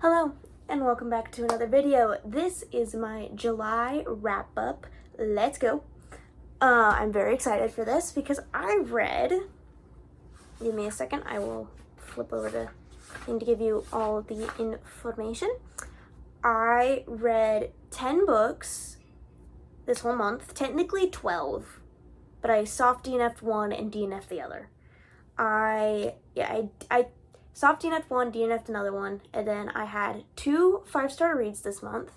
Hello and welcome back to another video. This is my July wrap-up. Let's go. I'm very excited for this because I read, give me a second, I will flip over the thing to give you all the information. I read 10 books this whole month, technically 12, but I soft DNF'd one and DNF'd the other. I soft DNF'd one, DNF'd another one, and then I had 2 5-star reads this month.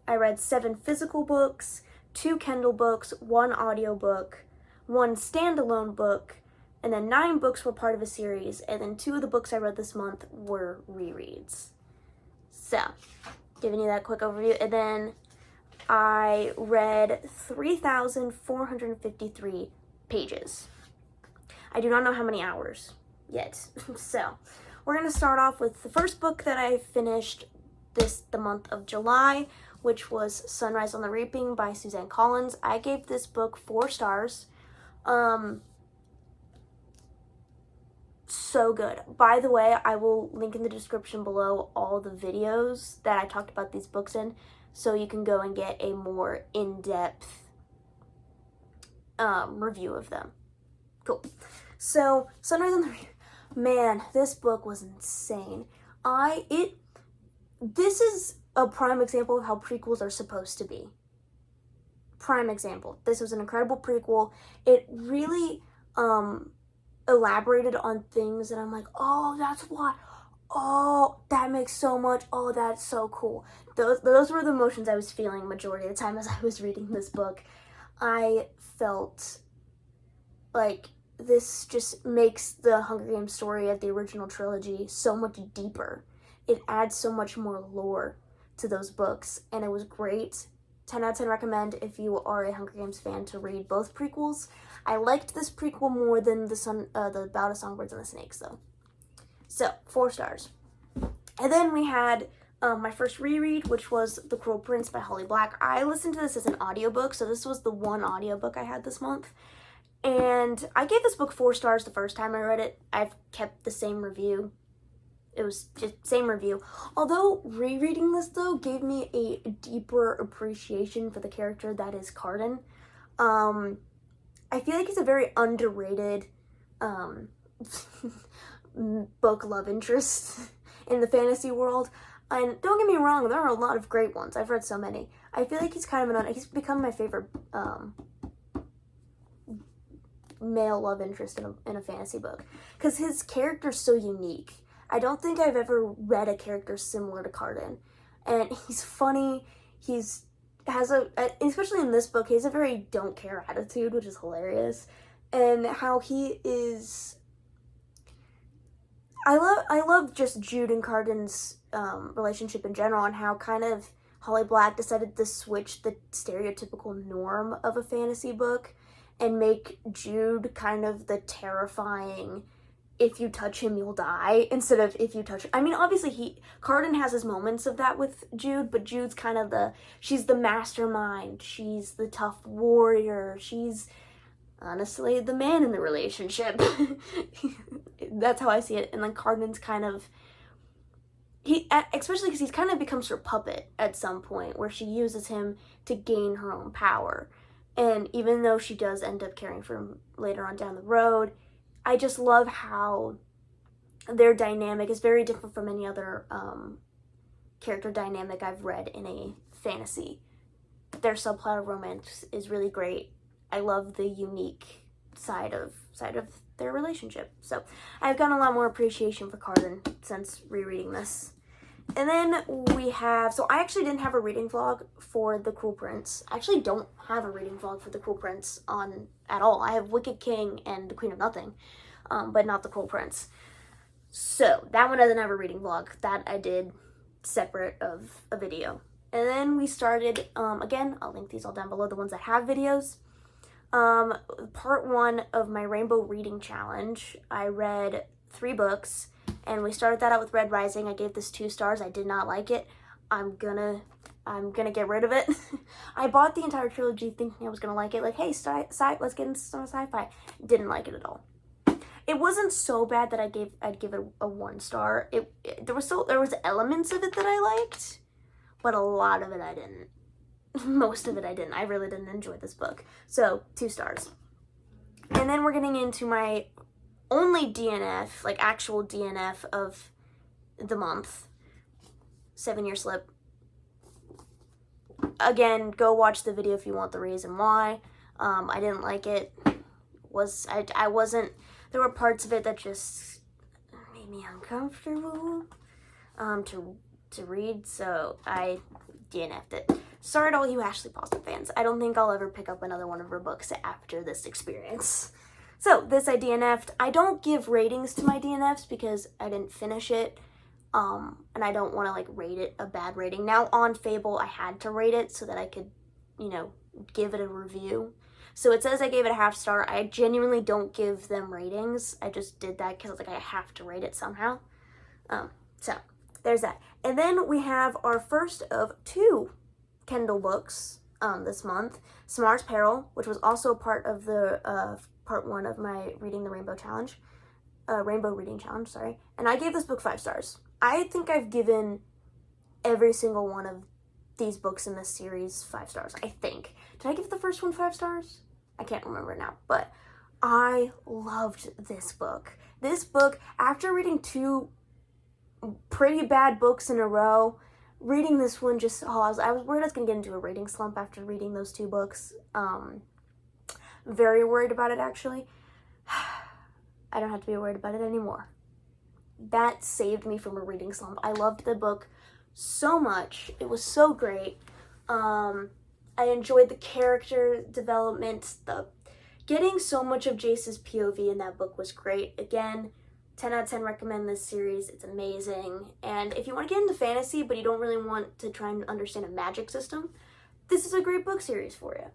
I read 7 physical books, 2 Kindle books, 1 audiobook, 1 standalone book, and then 9 books were part of a series, and then 2 of the books I read this month were rereads. So, giving you that quick overview, and then I read 3,453 pages. I do not know how many hours yet. So, we're going to start off with the first book that I finished the month of July, which was Sunrise on the Reaping by Suzanne Collins. I gave this book 4 stars. So good. By the way, I will link in the description below all the videos that I talked about these books in, so you can go and get a more in-depth review of them. Cool. So, Sunrise on the Reaping. Man, this book was insane. This is a prime example of how prequels are supposed to be. Prime example. This was an incredible prequel. It really elaborated on things that I'm like, oh, that's what. Oh, that makes so much. Oh, that's so cool. Those were the emotions I was feeling majority of the time as I was reading this book. I felt like this just makes the Hunger Games story of the original trilogy so much deeper. It adds so much more lore to those books, and it was great. 10 out of 10 recommend if you are a Hunger Games fan to read both prequels. I liked this prequel more than the Ballad of Songbirds and the Snakes, though. So, 4 stars. And then we had my first reread, which was The Cruel Prince by Holly Black. I listened to this as an audiobook, so this was the one audiobook I had this month. And I gave this book 4 stars the first time I read it. I've kept the same review. It was just same review. Although rereading this, though, gave me a deeper appreciation for the character that is Cardan. I feel like he's a very underrated book love interest in the fantasy world. And don't get me wrong, there are a lot of great ones. I've read so many. I feel like he's kind of he's become my favorite male love interest in a fantasy book, because his character's so unique. I don't think I've ever read a character similar to Cardan, and he's funny. Especially in this book, he has a very don't care attitude, which is hilarious, and how he is. I love just Jude and Cardan's relationship in general, and how kind of Holly Black decided to switch the stereotypical norm of a fantasy book and make Jude kind of the terrifying, if you touch him, you'll die, instead of if you touch him. I mean, obviously, Cardan has his moments of that with Jude, but Jude's kind of she's the mastermind, she's the tough warrior, she's honestly the man in the relationship. That's how I see it. And then Cardan's kind of, especially because he's kind of becomes her puppet at some point, where she uses him to gain her own power. And even though she does end up caring for him later on down the road, I just love how their dynamic is very different from any other character dynamic I've read in a fantasy. Their subplot of romance is really great. I love the unique side of their relationship. So I've gotten a lot more appreciation for Cardan since rereading this. And then we have, so I actually didn't have a reading vlog for The Cruel Prince. I actually don't have a reading vlog for The Cruel Prince on at all. I have Wicked King and The Queen of Nothing, but not The Cruel Prince. So that one doesn't have a reading vlog. That I did separate of a video. And then we started, again, I'll link these all down below, the ones that have videos. Part 1 of my Rainbow Reading Challenge. I read 3 books. And we started that out with Red Rising. I gave this 2 stars. I did not like it. I'm gonna get rid of it. I bought the entire trilogy thinking I was gonna like it. Like, hey, let's get into some sci-fi. Didn't like it at all. it wasn't so bad that I'd give it a 1 star. There was elements of it that I liked, but a lot of it I didn't. Most of it I didn't. I really didn't enjoy this book. So 2 stars. And then we're getting into my only DNF, like actual DNF of the month, 7 Year Slip. Again, go watch the video if you want the reason why. I didn't like it. I wasn't, there were parts of it that just made me uncomfortable to read, so I DNF'd it. Sorry to all you Ashley Paulson fans. I don't think I'll ever pick up another one of her books after this experience. So this I DNF'd. I don't give ratings to my DNFs because I didn't finish it, and I don't want to like rate it a bad rating. Now on Fable, I had to rate it so that I could, give it a review. So it says I gave it a 1/2 star. I genuinely don't give them ratings. I just did that because I have to rate it somehow. So there's that. And then we have our first of 2 Kindle books this month. Samar's Peril, which was also part of the part 1 of my Reading the Rainbow Challenge. Rainbow Reading Challenge, sorry. And I gave this book 5 stars. I think I've given every single one of these books in this series 5 stars, I think. Did I give the first one 5 stars? I can't remember now, but I loved this book. This book, after reading 2 pretty bad books in a row, reading this one just, I was worried I was going to get into a reading slump after reading those 2 books. Very worried about it, actually. I don't have to be worried about it anymore. That saved me from a reading slump. I loved the book so much. It was so great. I enjoyed the character development. Getting so much of Jace's POV in that book was great. Again, 10 out of 10 recommend this series. It's amazing. And if you want to get into fantasy, but you don't really want to try and understand a magic system, this is a great book series for you.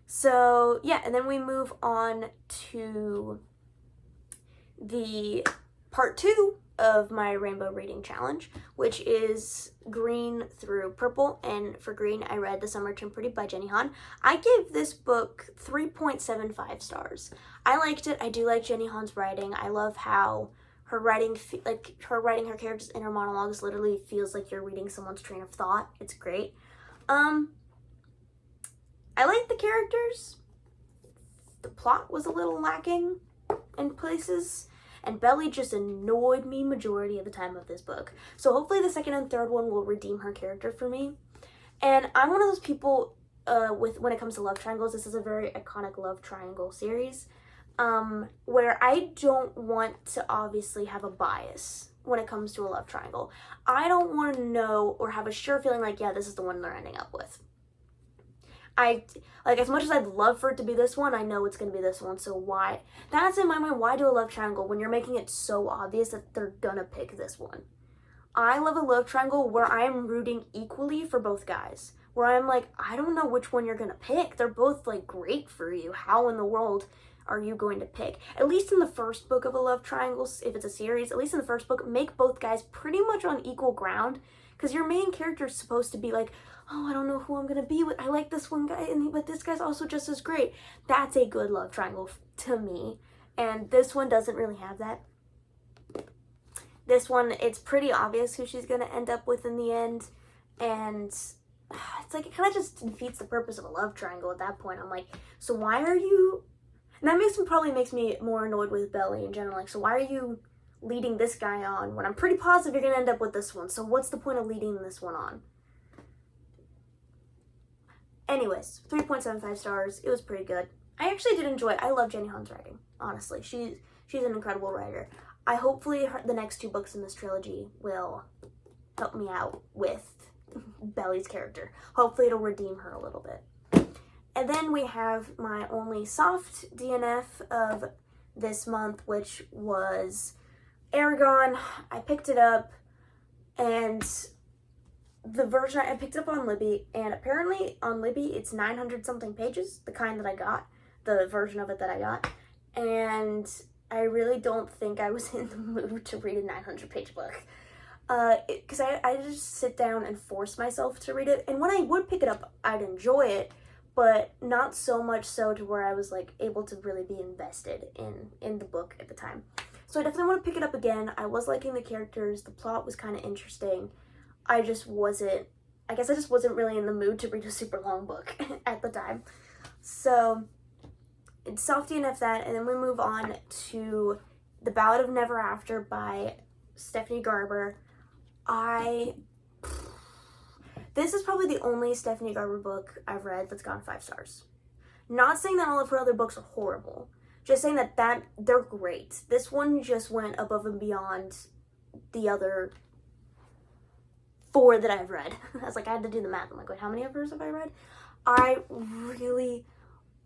So, yeah, and then we move on to the part 2 of my Rainbow Reading Challenge, which is Green through Purple. And for Green, I read The Summer Turned Pretty by Jenny Han. I gave this book 3.75 stars. I liked it. I do like Jenny Han's writing. I love how her writing, her characters' inner monologues literally feels like you're reading someone's train of thought. It's great. I like the characters. The plot was a little lacking in places, and Belly just annoyed me majority of the time of this book. So hopefully the second and third one will redeem her character for me. And I'm one of those people when it comes to love triangles, this is a very iconic love triangle series, where I don't want to obviously have a bias when it comes to a love triangle. I don't want to know or have a sure feeling like, yeah, this is the one they're ending up with. As much as I'd love for it to be this one, I know it's going to be this one, so why? That's in my mind, why do a love triangle when you're making it so obvious that they're going to pick this one? I love a love triangle where I am rooting equally for both guys, where I'm like, I don't know which one you're going to pick. They're both, great for you. How in the world are you going to pick? At least in the first book of a love triangle, if it's a series, at least in the first book, make both guys pretty much on equal ground, because your main character is supposed to be like, oh, I don't know who I'm going to be with. I like this one guy, but this guy's also just as great. That's a good love triangle to me. And this one doesn't really have that. This one, it's pretty obvious who she's going to end up with in the end. And it's like, it kind of just defeats the purpose of a love triangle at that point. I'm like, so why are you... And that probably makes me more annoyed with Belly in general. Like, so why are you leading this guy on when I'm pretty positive you're going to end up with this one? So what's the point of leading this one on? Anyways, 3.75 stars. It was pretty good. I actually did enjoy it. I love Jenny Han's writing, honestly. She's an incredible writer. Hopefully the next 2 books in this trilogy will help me out with Belly's character. Hopefully it'll redeem her a little bit. And then we have my only soft DNF of this month, which was Eragon. I picked it up, and the version I picked up on Libby, and apparently on Libby it's 900 something pages, the kind that I got, the version of it that I got, and I really don't think I was in the mood to read a 900 page book, because I just sit down and force myself to read it, and when I would pick it up, I'd enjoy it, but not so much so to where I was like able to really be invested in the book at the time. So I definitely want to pick it up again. I was liking the characters, the plot was kind of interesting. I guess I just wasn't really in the mood to read a super long book at the time. So it's soft DNF that, and then we move on to The Ballad of Never After by Stephanie Garber. This is probably the only Stephanie Garber book I've read that's gotten 5 stars. Not saying that all of her other books are horrible, just saying that they're great. This one just went above and beyond the other 4 that I've read. I was like, I had to do the math. I'm like, wait, how many of hers have I read? I really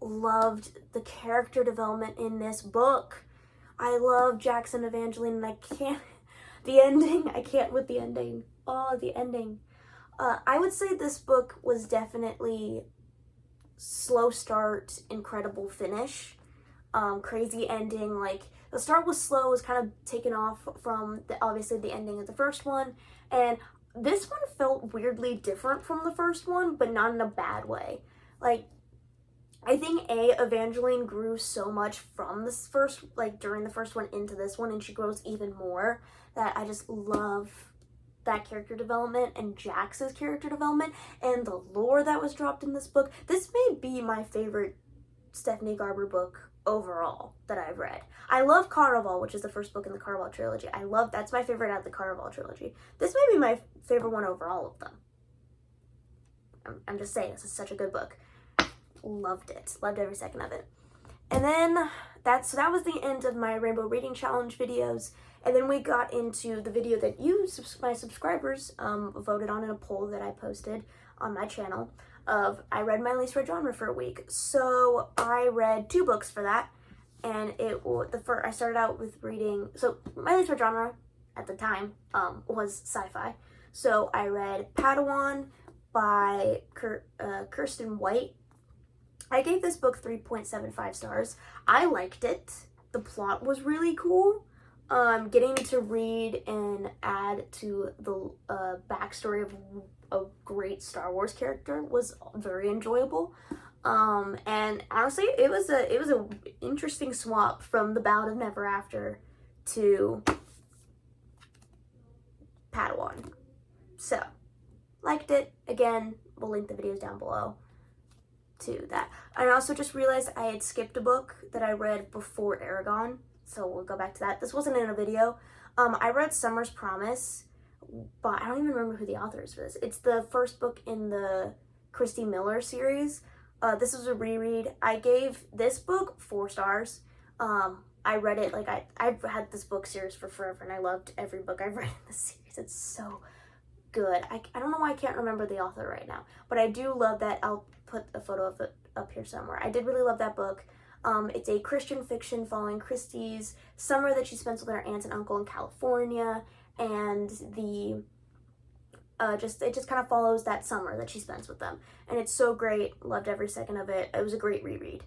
loved the character development in this book. I love Jackson Evangeline, and I can't with the ending. Oh, the ending. I would say this book was definitely slow start, incredible finish. Crazy ending. Like, the start was slow, was kind of taken off from obviously the ending of the first one, and this one felt weirdly different from the first one, but not in a bad way. Like, I think Evangeline grew so much from this first, like during the first one into this one, and she grows even more, that I just love that character development and Jax's character development and the lore that was dropped in this book. This may be my favorite Stephanie Garber book overall that I've read. I love Caraval, which is the first book in the Caraval trilogy. That's my favorite out of the Caraval trilogy. This may be my favorite one over all of them. I'm just saying, this is such a good book. Loved it. Loved every second of it. And then that was the end of my Rainbow Reading Challenge videos. And then we got into the video that my subscribers, voted on in a poll that I posted on my channel of I read my least read genre for a week. So I read 2 books for that, and I started out with reading. So my least read genre at the time was sci-fi. So I read Padawan by Kirsten White. I gave this book 3.75 stars. I liked it. The plot was really cool. Getting to read and add to the backstory of a great Star Wars character was very enjoyable. And honestly, it was a interesting swap from The Ballad of Never After to Padawan. So, liked it. Again, we'll link the videos down below to that. I also just realized I had skipped a book that I read before Eragon, so we'll go back to that. This wasn't in a video. I read Summer's Promise, but I don't even remember who the author is for this. It's the first book in the Christy Miller series. This was a reread. I gave this book 4 stars. I read it, like, I've had this book series for forever, and I loved every book I've read in this series. It's so good. I don't know why I can't remember the author right now, but I do love that. I'll put a photo of it up here somewhere. I did really love that book. It's a Christian fiction following Christy's summer that she spends with her aunt and uncle in California, and it just kind of follows that summer that she spends with them, and it's so great. Loved every second of it. It was a great reread.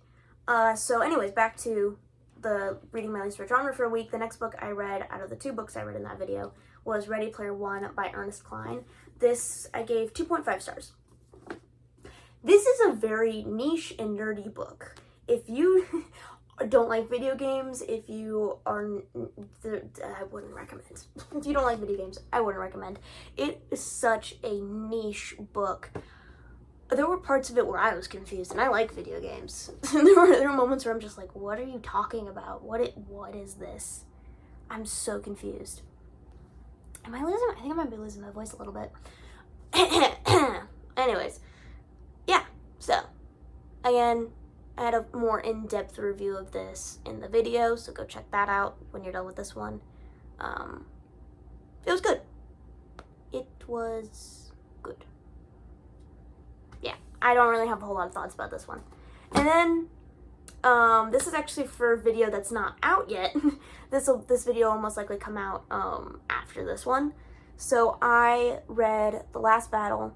So anyways, back to the reading my least read genre for a week. The next book I read out of the 2 books I read in that video was Ready Player One by Ernest Cline. This I gave 2.5 stars. This is a very niche and nerdy book. If you don't like video games, I wouldn't recommend. If you don't like video games, I wouldn't recommend. It is such a niche book. There were parts of it where I was confused, and I like video games. there were moments where I'm just like, what are you talking about? What is this? I'm so confused. Am I losing? I think I might be losing my voice a little bit. Anyways, yeah, so, again, I had a more in-depth review of this in the video, so go check that out when you're done with this one. It was good. It was good. Yeah, I don't really have a whole lot of thoughts about this one. And then, this is actually for a video that's not out yet. This video will most likely come out after this one. So I read The Last Battle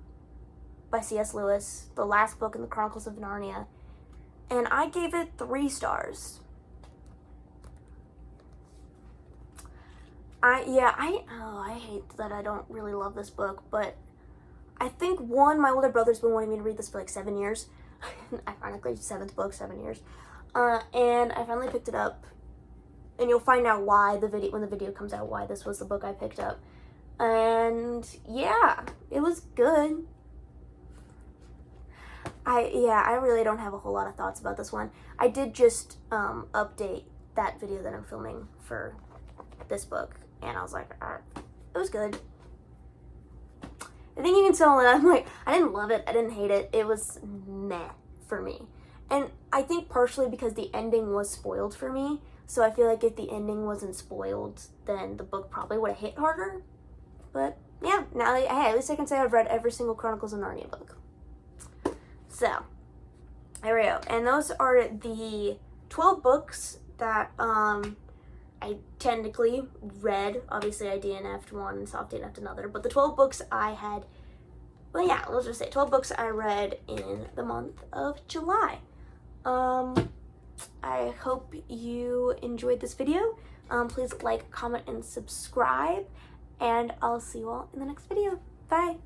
by C.S. Lewis, the last book in the Chronicles of Narnia, and I gave it 3 stars. I hate that I don't really love this book, but I think, one, my older brother's been wanting me to read this for like 7 years. ironically, 7th book, 7 years. And I finally picked it up, and you'll find out why when the video comes out, why this was the book I picked up. And yeah, it was good. I really don't have a whole lot of thoughts about this one. I did just update that video that I'm filming for this book, and I was like, it was good. I think you can tell that I'm like, I didn't love it, I didn't hate it, it was meh for me. And I think partially because the ending was spoiled for me, so I feel like if the ending wasn't spoiled, then the book probably would have hit harder. But yeah, now, hey, at least I can say I've read every single Chronicles of Narnia book. So, there we go. And those are the 12 books that I technically read. Obviously, I DNF'd one and soft DNF'd another. But the 12 books I had, well, yeah, let's just say 12 books I read in the month of July. I hope you enjoyed this video. Please like, comment, and subscribe. And I'll see you all in the next video. Bye!